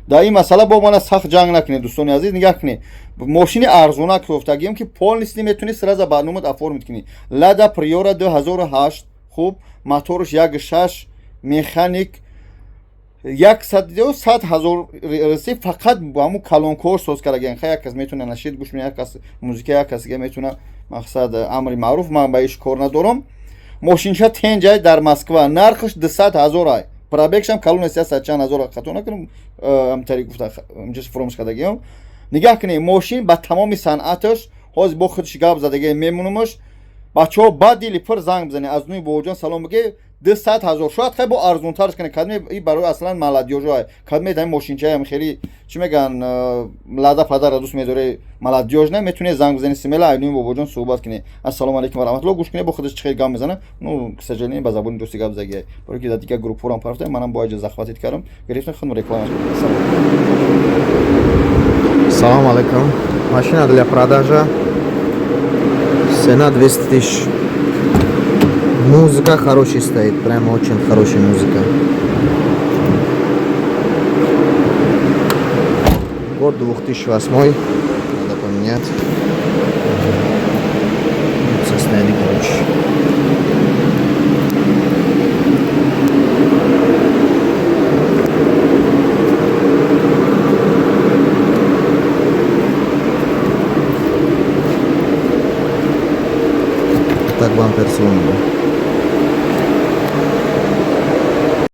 در این مسئله با من سخت جنگ نکنید دوستان عزیز. نگاه کنید ماشین ارزونک گفتگیم که پولنیستی میتونی سراز برنامه افورمت کنی. لادا پریورا 2008 خوب موتورش 1.6 مکانیک 100,000 رسی فقط با همون کلانکور ساز کردن. خیلی کس میتونه نشید گوش میاد، کس موزیک یک کسی که میتونه مقصد امر معروف من بهش کار ندارم. ماشینش تنجای در مسکو نرخش 200,000 ای پرابکش هم کلون است 100,000 خطا نکنم همطوری گفته اینجاش فراموش کردگیم. نگاه کنید ماشین با تمام صنعتش حاضر با خودش گپ زدگی میمونمش. بچه‌ها بعد دیلی پر زنگ بزنید از نوی بوجان سلام بگی 200,000 شاید خیلی با ارزون ترش کنه. کدوم این برای اصلا ملادیوجای کدوم این ماشینچه هم خیلی چی میگن لادا پدر دوست میذاره ملادیوج نه میتونه زنگ بزنی سیملا اینو با بوجان صحبت کنی. السلام علیکم و رحمت الله گوش کنی با خودش خیلی گام میزنه نو سجلنی با زبون دوستی گپ زگی برای که دیگه گروپ فورم پرفته منم با اجازه زخواتیت کردم گرفتن خدمت реклама. Салам алейкум. Машина для продажи. Цена 200 тысяч. Музыка хорошая стоит, прямо очень хорошая музыка. Год 2008, надо поменять. Состояние короче. Так бампер сломан.